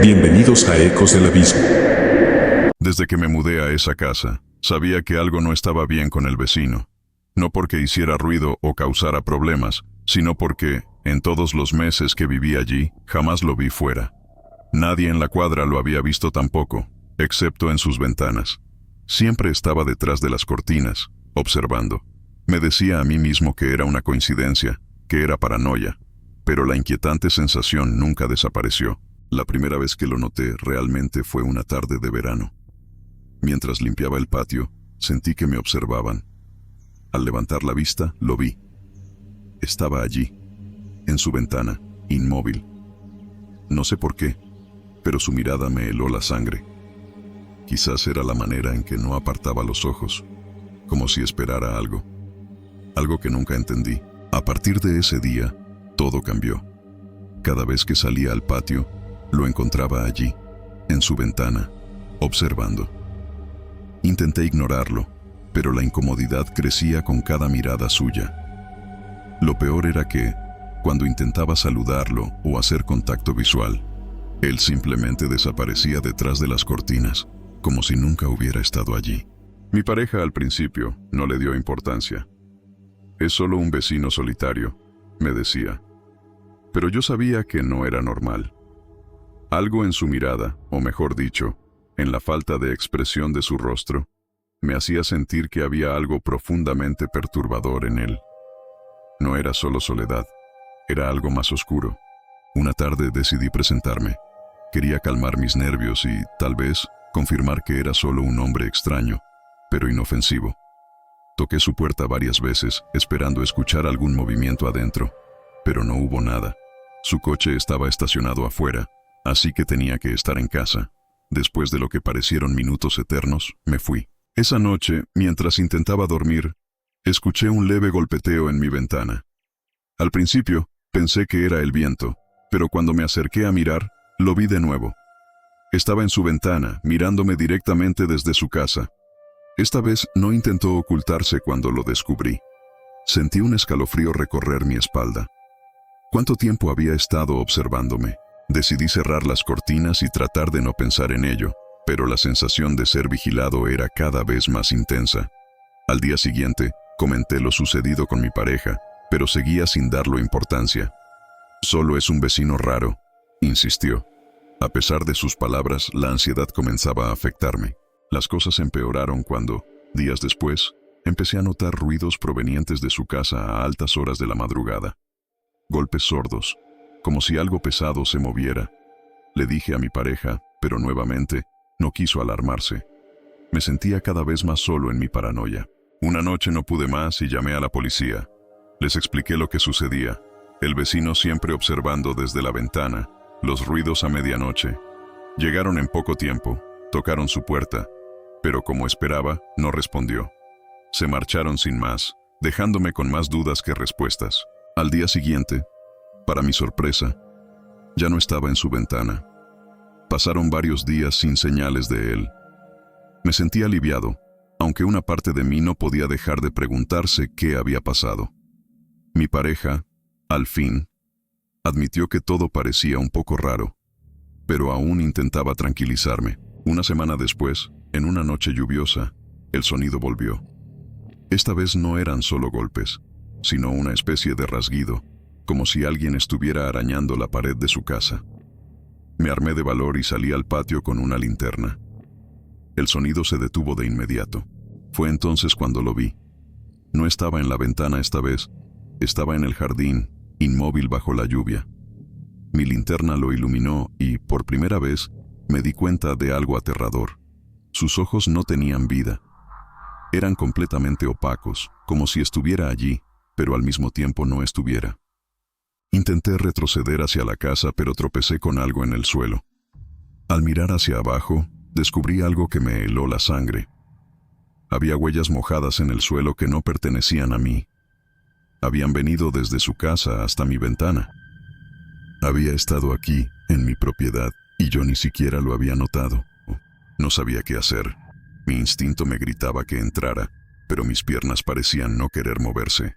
Bienvenidos a Ecos del Abismo. Desde que me mudé a esa casa, sabía que algo no estaba bien con el vecino. No porque hiciera ruido o causara problemas, sino porque, en todos los meses que viví allí, jamás lo vi fuera. Nadie en la cuadra lo había visto tampoco, excepto en sus ventanas. Siempre estaba detrás de las cortinas, observando. Me decía a mí mismo que era una coincidencia, que era paranoia, pero la inquietante sensación nunca desapareció. La primera vez que lo noté realmente fue una tarde de verano. Mientras limpiaba el patio, sentí que me observaban. Al levantar la vista, lo vi. Estaba allí, en su ventana, inmóvil. No sé por qué, pero su mirada me heló la sangre. Quizás era la manera en que no apartaba los ojos, como si esperara algo. Algo que nunca entendí. A partir de ese día, todo cambió. Cada vez que salía al patio, lo encontraba allí, en su ventana, observando. Intenté ignorarlo, pero la incomodidad crecía con cada mirada suya. Lo peor era que, cuando intentaba saludarlo o hacer contacto visual, él simplemente desaparecía detrás de las cortinas, como si nunca hubiera estado allí. Mi pareja al principio no le dio importancia. «Es solo un vecino solitario», me decía. Pero yo sabía que no era normal. Algo en su mirada, o mejor dicho, en la falta de expresión de su rostro, me hacía sentir que había algo profundamente perturbador en él. No era solo soledad, era algo más oscuro. Una tarde decidí presentarme. Quería calmar mis nervios y, tal vez, confirmar que era solo un hombre extraño, pero inofensivo. Toqué su puerta varias veces, esperando escuchar algún movimiento adentro, pero no hubo nada. Su coche estaba estacionado afuera, así que tenía que estar en casa. Después de lo que parecieron minutos eternos, me fui. Esa noche, mientras intentaba dormir, escuché un leve golpeteo en mi ventana. Al principio, pensé que era el viento, pero cuando me acerqué a mirar, lo vi de nuevo. Estaba en su ventana, mirándome directamente desde su casa. Esta vez no intentó ocultarse cuando lo descubrí. Sentí un escalofrío recorrer mi espalda. ¿Cuánto tiempo había estado observándome? Decidí cerrar las cortinas y tratar de no pensar en ello, pero la sensación de ser vigilado era cada vez más intensa. Al día siguiente, comenté lo sucedido con mi pareja, pero seguía sin darlo importancia. «Solo es un vecino raro», insistió. A pesar de sus palabras, la ansiedad comenzaba a afectarme. Las cosas empeoraron cuando, días después, empecé a notar ruidos provenientes de su casa a altas horas de la madrugada. Golpes sordos, como si algo pesado se moviera. Le dije a mi pareja, pero nuevamente, no quiso alarmarse. Me sentía cada vez más solo en mi paranoia. Una noche no pude más y llamé a la policía. Les expliqué lo que sucedía. El vecino siempre observando desde la ventana, los ruidos a medianoche. Llegaron en poco tiempo, tocaron su puerta, pero como esperaba, no respondió. Se marcharon sin más, dejándome con más dudas que respuestas. Al día siguiente, para mi sorpresa, ya no estaba en su ventana. Pasaron varios días sin señales de él. Me sentí aliviado, aunque una parte de mí no podía dejar de preguntarse qué había pasado. Mi pareja, al fin, admitió que todo parecía un poco raro, pero aún intentaba tranquilizarme. Una semana después, en una noche lluviosa, el sonido volvió. Esta vez no eran solo golpes, sino una especie de rasguido, como si alguien estuviera arañando la pared de su casa. Me armé de valor y salí al patio con una linterna. El sonido se detuvo de inmediato. Fue entonces cuando lo vi. No estaba en la ventana esta vez, estaba en el jardín, inmóvil bajo la lluvia. Mi linterna lo iluminó y, por primera vez, me di cuenta de algo aterrador. Sus ojos no tenían vida. Eran completamente opacos, como si estuviera allí, pero al mismo tiempo no estuviera. Intenté retroceder hacia la casa, pero tropecé con algo en el suelo. Al mirar hacia abajo, descubrí algo que me heló la sangre. Había huellas mojadas en el suelo que no pertenecían a mí. Habían venido desde su casa hasta mi ventana. Había estado aquí, en mi propiedad, y yo ni siquiera lo había notado. No sabía qué hacer. Mi instinto me gritaba que entrara, pero mis piernas parecían no querer moverse.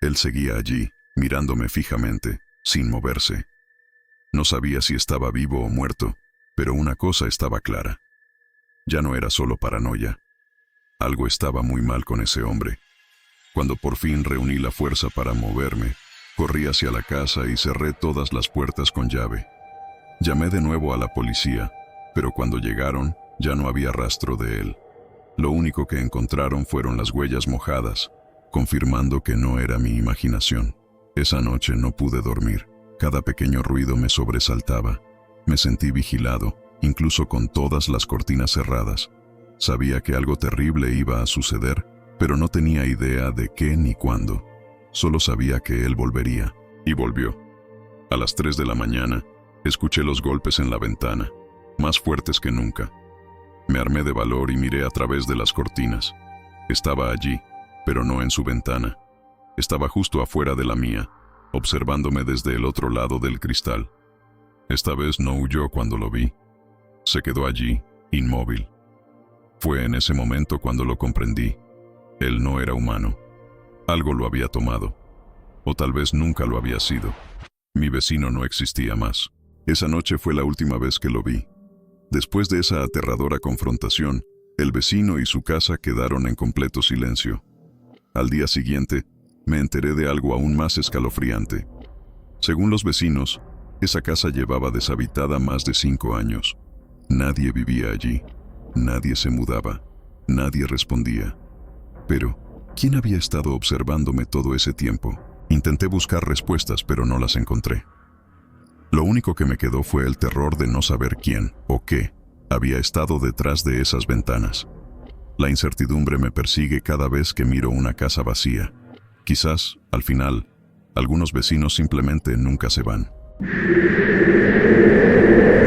Él seguía allí, mirándome fijamente, sin moverse. No sabía si estaba vivo o muerto, pero una cosa estaba clara. Ya no era solo paranoia. Algo estaba muy mal con ese hombre. Cuando por fin reuní la fuerza para moverme, corrí hacia la casa y cerré todas las puertas con llave. Llamé de nuevo a la policía, pero cuando llegaron, ya no había rastro de él. Lo único que encontraron fueron las huellas mojadas, confirmando que no era mi imaginación. Esa noche no pude dormir. Cada pequeño ruido me sobresaltaba. Me sentí vigilado, incluso con todas las cortinas cerradas. Sabía que algo terrible iba a suceder, pero no tenía idea de qué ni cuándo. Solo sabía que él volvería, y volvió. A las 3 de la mañana, escuché los golpes en la ventana, más fuertes que nunca. Me armé de valor y miré a través de las cortinas. Estaba allí, pero no en su ventana. Estaba justo afuera de la mía, observándome desde el otro lado del cristal. Esta vez no huyó cuando lo vi. Se quedó allí, inmóvil. Fue en ese momento cuando lo comprendí. Él no era humano. Algo lo había tomado. O tal vez nunca lo había sido. Mi vecino no existía más. Esa noche fue la última vez que lo vi. Después de esa aterradora confrontación, el vecino y su casa quedaron en completo silencio. Al día siguiente, me enteré de algo aún más escalofriante. Según los vecinos, esa casa llevaba deshabitada más de 5 años. Nadie vivía allí. Nadie se mudaba. Nadie respondía. Pero, ¿quién había estado observándome todo ese tiempo? Intenté buscar respuestas, pero no las encontré. Lo único que me quedó fue el terror de no saber quién o qué había estado detrás de esas ventanas. La incertidumbre me persigue cada vez que miro una casa vacía. Quizás, al final, algunos vecinos simplemente nunca se van.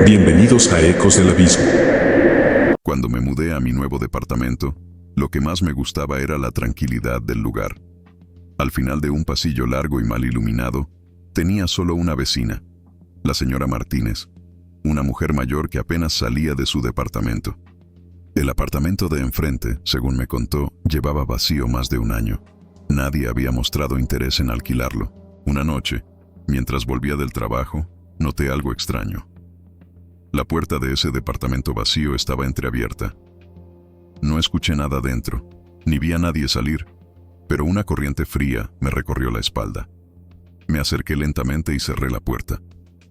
Bienvenidos a Ecos del Abismo. Cuando me mudé a mi nuevo departamento, lo que más me gustaba era la tranquilidad del lugar. Al final de un pasillo largo y mal iluminado, tenía solo una vecina, la señora Martínez, una mujer mayor que apenas salía de su departamento. El apartamento de enfrente, según me contó, llevaba vacío más de un año. Nadie había mostrado interés en alquilarlo. Una noche, mientras volvía del trabajo, noté algo extraño. La puerta de ese departamento vacío estaba entreabierta. No escuché nada dentro, ni vi a nadie salir, pero una corriente fría me recorrió la espalda. Me acerqué lentamente y cerré la puerta,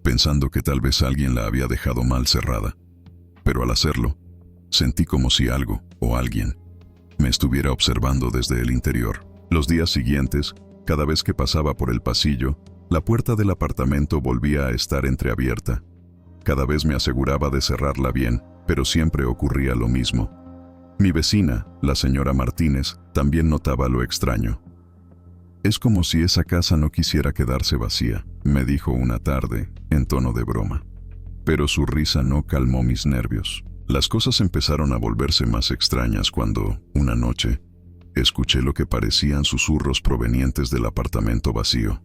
pensando que tal vez alguien la había dejado mal cerrada. Pero al hacerlo, sentí como si algo o alguien me estuviera observando desde el interior. Los días siguientes, cada vez que pasaba por el pasillo, la puerta del apartamento volvía a estar entreabierta. Cada vez me aseguraba de cerrarla bien, pero siempre ocurría lo mismo. Mi vecina, la señora Martínez, también notaba lo extraño. «Es como si esa casa no quisiera quedarse vacía», me dijo una tarde, en tono de broma. Pero su risa no calmó mis nervios. Las cosas empezaron a volverse más extrañas cuando, una noche, escuché lo que parecían susurros provenientes del apartamento vacío.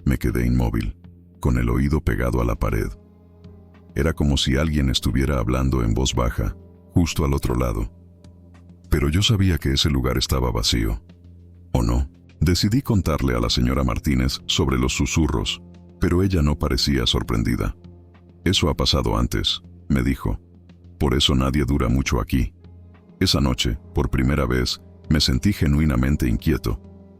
Me quedé inmóvil, con el oído pegado a la pared. Era como si alguien estuviera hablando en voz baja, justo al otro lado. Pero yo sabía que ese lugar estaba vacío. ¿O no? Decidí contarle a la señora Martínez sobre los susurros, pero ella no parecía sorprendida. «Eso ha pasado antes», me dijo. «Por eso nadie dura mucho aquí». Esa noche, por primera vez, me sentí genuinamente inquieto.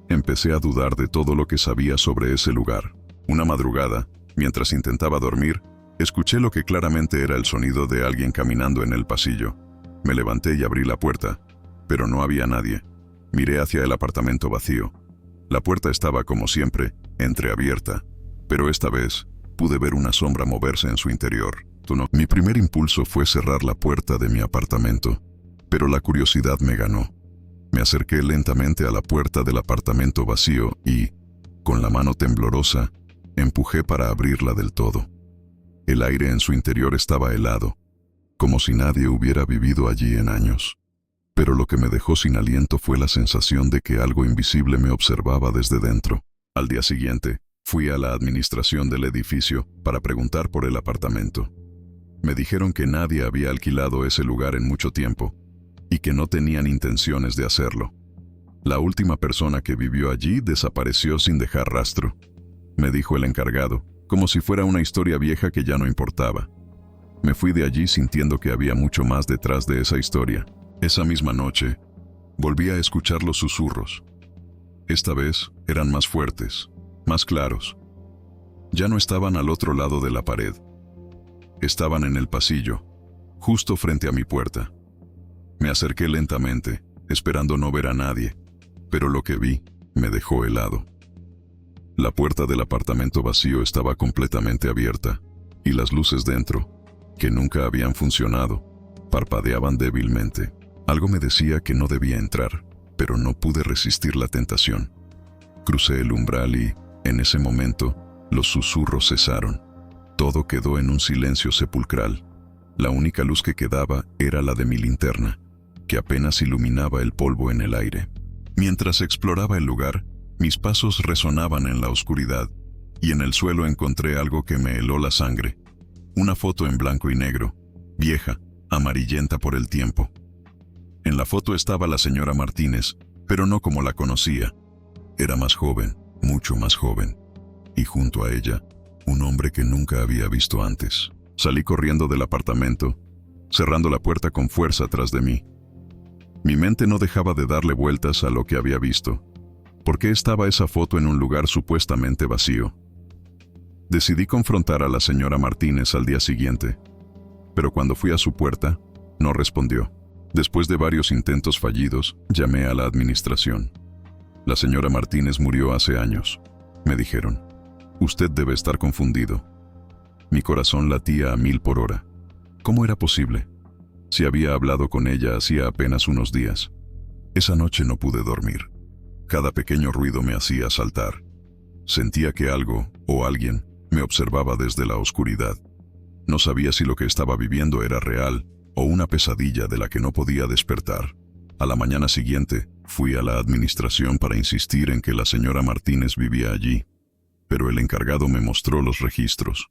Empecé a dudar de todo lo que sabía sobre ese lugar. Una madrugada, mientras intentaba dormir, escuché lo que claramente era el sonido de alguien caminando en el pasillo. Me levanté y abrí la puerta, pero no había nadie. Miré hacia el apartamento vacío. La puerta estaba, como siempre, entreabierta, pero esta vez pude ver una sombra moverse en su interior. Mi primer impulso fue cerrar la puerta de mi apartamento, pero la curiosidad me ganó. Me acerqué lentamente a la puerta del apartamento vacío y, con la mano temblorosa, empujé para abrirla del todo. El aire en su interior estaba helado, como si nadie hubiera vivido allí en años. Pero lo que me dejó sin aliento fue la sensación de que algo invisible me observaba desde dentro. Al día siguiente, fui a la administración del edificio para preguntar por el apartamento. Me dijeron que nadie había alquilado ese lugar en mucho tiempo y que no tenían intenciones de hacerlo. La última persona que vivió allí desapareció sin dejar rastro, me dijo el encargado, como si fuera una historia vieja que ya no importaba. Me fui de allí sintiendo que había mucho más detrás de esa historia. Esa misma noche, volví a escuchar los susurros. Esta vez eran más fuertes, más claros. Ya no estaban al otro lado de la pared. Estaban en el pasillo, justo frente a mi puerta. Me acerqué lentamente, esperando no ver a nadie, pero lo que vi me dejó helado. La puerta del apartamento vacío estaba completamente abierta, y las luces dentro, que nunca habían funcionado, parpadeaban débilmente. Algo me decía que no debía entrar, pero no pude resistir la tentación. Crucé el umbral y, en ese momento, los susurros cesaron. Todo quedó en un silencio sepulcral. La única luz que quedaba era la de mi linterna, que apenas iluminaba el polvo en el aire. Mientras exploraba el lugar, mis pasos resonaban en la oscuridad, y en el suelo encontré algo que me heló la sangre. Una foto en blanco y negro, vieja, amarillenta por el tiempo. En la foto estaba la señora Martínez, pero no como la conocía. Era más joven, mucho más joven. Y junto a ella, un hombre que nunca había visto antes. Salí corriendo del apartamento, cerrando la puerta con fuerza tras de mí. Mi mente no dejaba de darle vueltas a lo que había visto. ¿Por qué estaba esa foto en un lugar supuestamente vacío? Decidí confrontar a la señora Martínez al día siguiente, pero cuando fui a su puerta, no respondió. Después de varios intentos fallidos, llamé a la administración. La señora Martínez murió hace años, me dijeron. Usted debe estar confundido. Mi corazón latía a 1000 por hora. ¿Cómo era posible? Si había hablado con ella hacía apenas unos días. Esa noche no pude dormir. Cada pequeño ruido me hacía saltar. Sentía que algo, o alguien, me observaba desde la oscuridad. No sabía si lo que estaba viviendo era real o una pesadilla de la que no podía despertar. A la mañana siguiente, fui a la administración para insistir en que la señora Martínez vivía allí, pero el encargado me mostró los registros.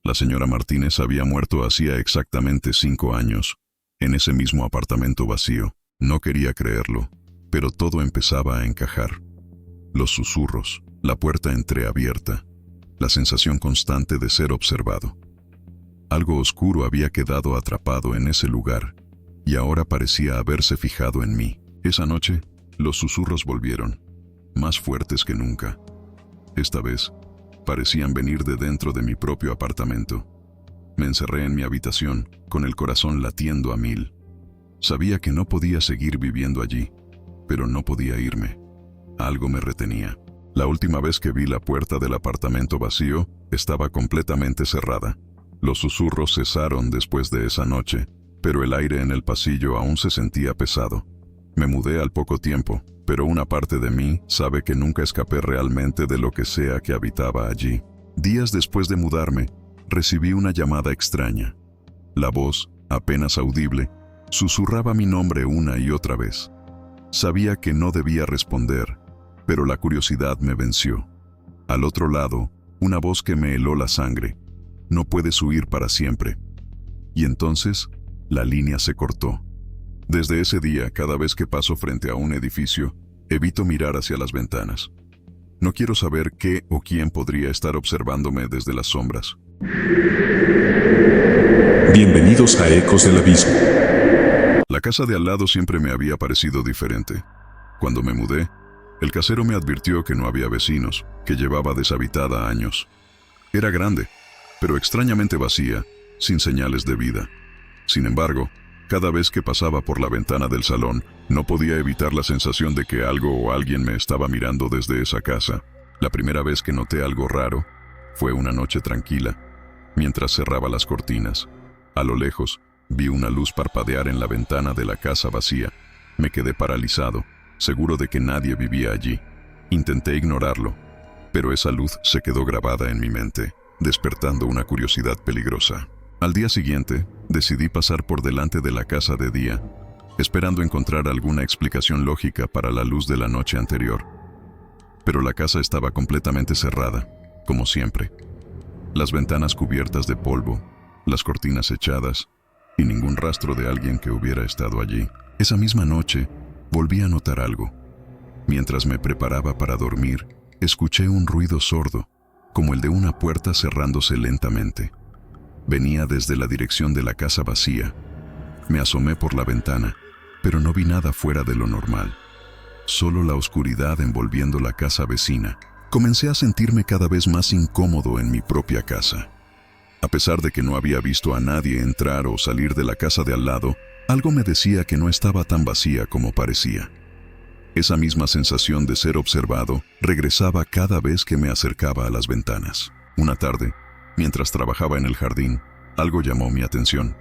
La señora Martínez había muerto hacía exactamente 5 años, en ese mismo apartamento vacío. No quería creerlo, pero todo empezaba a encajar. Los susurros, la puerta entreabierta, la sensación constante de ser observado. Algo oscuro había quedado atrapado en ese lugar, y ahora parecía haberse fijado en mí. Esa noche, los susurros volvieron, más fuertes que nunca. Esta vez, parecían venir de dentro de mi propio apartamento. Me encerré en mi habitación, con el corazón latiendo a 1000. Sabía que no podía seguir viviendo allí, pero no podía irme. Algo me retenía. La última vez que vi la puerta del apartamento vacío, estaba completamente cerrada. Los susurros cesaron después de esa noche, pero el aire en el pasillo aún se sentía pesado. Me mudé al poco tiempo, pero una parte de mí sabe que nunca escapé realmente de lo que sea que habitaba allí. Días después de mudarme, recibí una llamada extraña. La voz, apenas audible, susurraba mi nombre una y otra vez. Sabía que no debía responder, pero la curiosidad me venció. Al otro lado, una voz que me heló la sangre. No puedes huir para siempre. Y entonces, la línea se cortó. Desde ese día, cada vez que paso frente a un edificio, evito mirar hacia las ventanas. No quiero saber qué o quién podría estar observándome desde las sombras. Bienvenidos a Ecos del Abismo. La casa de al lado siempre me había parecido diferente. Cuando me mudé, el casero me advirtió que no había vecinos, que llevaba deshabitada años. Era grande, pero extrañamente vacía, sin señales de vida. Sin embargo, cada vez que pasaba por la ventana del salón, no podía evitar la sensación de que algo o alguien me estaba mirando desde esa casa. La primera vez que noté algo raro fue una noche tranquila, mientras cerraba las cortinas. A lo lejos, vi una luz parpadear en la ventana de la casa vacía. Me quedé paralizado, seguro de que nadie vivía allí. Intenté ignorarlo, pero esa luz se quedó grabada en mi mente, despertando una curiosidad peligrosa. Al día siguiente, decidí pasar por delante de la casa de día, esperando encontrar alguna explicación lógica para la luz de la noche anterior. Pero la casa estaba completamente cerrada, como siempre. Las ventanas cubiertas de polvo, las cortinas echadas, y ningún rastro de alguien que hubiera estado allí. Esa misma noche, volví a notar algo. Mientras me preparaba para dormir, escuché un ruido sordo, como el de una puerta cerrándose lentamente. Venía desde la dirección de la casa vacía. Me asomé por la ventana, pero no vi nada fuera de lo normal. Solo la oscuridad envolviendo la casa vecina. Comencé a sentirme cada vez más incómodo en mi propia casa. A pesar de que no había visto a nadie entrar o salir de la casa de al lado, algo me decía que no estaba tan vacía como parecía. Esa misma sensación de ser observado regresaba cada vez que me acercaba a las ventanas. Una tarde, mientras trabajaba en el jardín, algo llamó mi atención.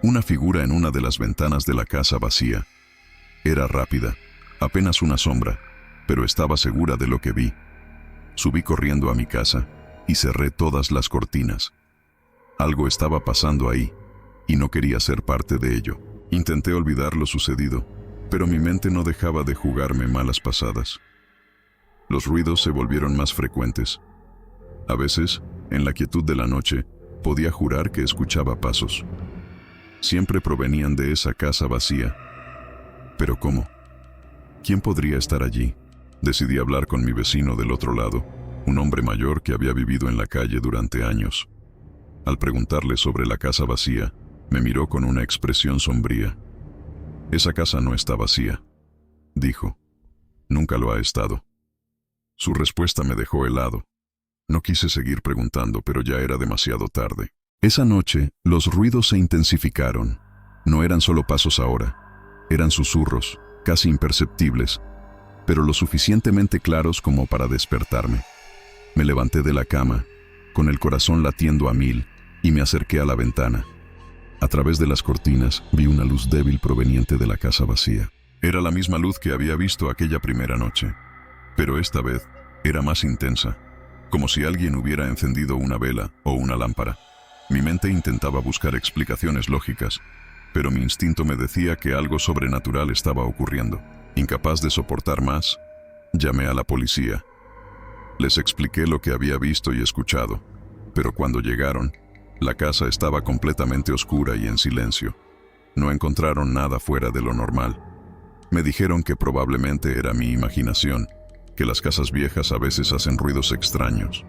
Una figura en una de las ventanas de la casa vacía. Era rápida, apenas una sombra, pero estaba segura de lo que vi. Subí corriendo a mi casa y cerré todas las cortinas. Algo estaba pasando ahí y no quería ser parte de ello. Intenté olvidar lo sucedido, pero mi mente no dejaba de jugarme malas pasadas. Los ruidos se volvieron más frecuentes. A veces, en la quietud de la noche, podía jurar que escuchaba pasos. Siempre provenían de esa casa vacía. ¿Pero cómo? ¿Quién podría estar allí? Decidí hablar con mi vecino del otro lado, un hombre mayor que había vivido en la calle durante años. Al preguntarle sobre la casa vacía, me miró con una expresión sombría. «Esa casa no está vacía», dijo. «Nunca lo ha estado». Su respuesta me dejó helado. No quise seguir preguntando, pero ya era demasiado tarde. Esa noche, los ruidos se intensificaron. No eran solo pasos ahora. Eran susurros, casi imperceptibles, pero lo suficientemente claros como para despertarme. Me levanté de la cama, con el corazón latiendo a 1000, y me acerqué a la ventana. A través de las cortinas vi una luz débil proveniente de la casa vacía. Era la misma luz que había visto aquella primera noche, pero esta vez era más intensa, como si alguien hubiera encendido una vela o una lámpara. Mi mente intentaba buscar explicaciones lógicas, pero mi instinto me decía que algo sobrenatural estaba ocurriendo. Incapaz de soportar más, llamé a la policía. Les expliqué lo que había visto y escuchado, pero cuando llegaron, la casa estaba completamente oscura y en silencio. No encontraron nada fuera de lo normal. Me dijeron que probablemente era mi imaginación, que las casas viejas a veces hacen ruidos extraños,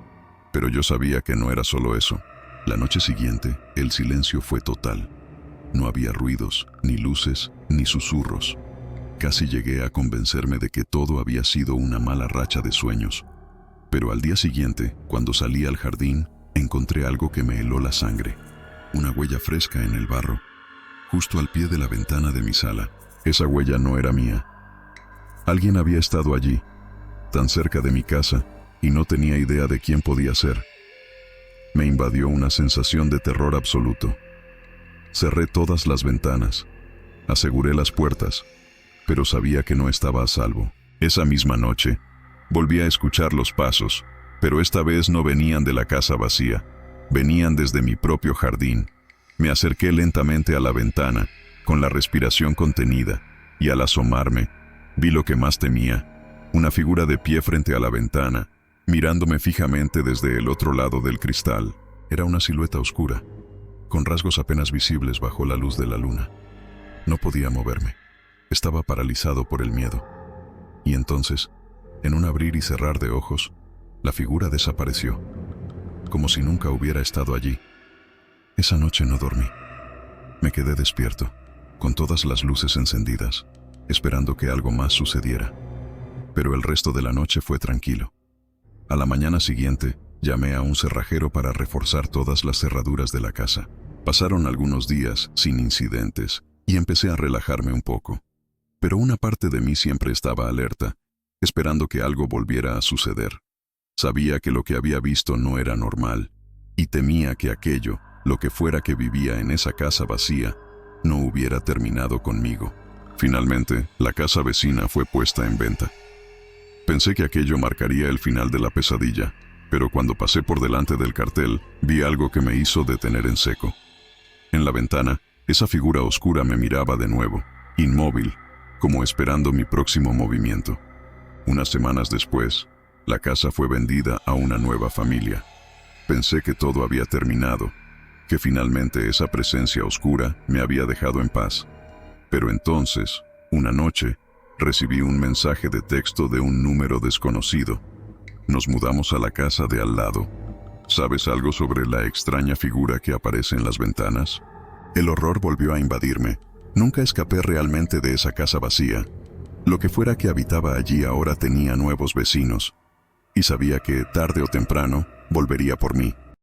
pero yo sabía que no era solo eso. La noche siguiente, el silencio fue total. No había ruidos, ni luces, ni susurros. Casi llegué a convencerme de que todo había sido una mala racha de sueños. Pero al día siguiente, cuando salí al jardín, encontré algo que me heló la sangre. Una huella fresca en el barro, justo al pie de la ventana de mi sala. Esa huella no era mía. Alguien había estado allí, tan cerca de mi casa, y no tenía idea de quién podía ser. Me invadió una sensación de terror absoluto. Cerré todas las ventanas, aseguré las puertas, pero sabía que no estaba a salvo. Esa misma noche, volví a escuchar los pasos, pero esta vez no venían de la casa vacía, venían desde mi propio jardín. Me acerqué lentamente a la ventana, con la respiración contenida, y al asomarme, vi lo que más temía, una figura de pie frente a la ventana, mirándome fijamente desde el otro lado del cristal. Era una silueta oscura, con rasgos apenas visibles bajo la luz de la luna. No podía moverme. Estaba paralizado por el miedo. Y entonces, en un abrir y cerrar de ojos, la figura desapareció, como si nunca hubiera estado allí. Esa noche no dormí. Me quedé despierto, con todas las luces encendidas, esperando que algo más sucediera. Pero el resto de la noche fue tranquilo. A la mañana siguiente, llamé a un cerrajero para reforzar todas las cerraduras de la casa. Pasaron algunos días sin incidentes y empecé a relajarme un poco. Pero una parte de mí siempre estaba alerta, esperando que algo volviera a suceder. Sabía que lo que había visto no era normal, y temía que aquello, lo que fuera que vivía en esa casa vacía, no hubiera terminado conmigo. Finalmente, la casa vecina fue puesta en venta. Pensé que aquello marcaría el final de la pesadilla, pero cuando pasé por delante del cartel, vi algo que me hizo detener en seco. En la ventana, esa figura oscura me miraba de nuevo, inmóvil, como esperando mi próximo movimiento. Unas semanas después, la casa fue vendida a una nueva familia. Pensé que todo había terminado, que finalmente esa presencia oscura me había dejado en paz. Pero entonces, una noche, recibí un mensaje de texto de un número desconocido. nos mudamos a la casa de al lado. ¿Sabes algo sobre la extraña figura que aparece en las ventanas? El horror volvió a invadirme. Nunca escapé realmente de esa casa vacía. Lo que fuera que habitaba allí ahora tenía nuevos vecinos, y sabía que, tarde o temprano, volvería por mí.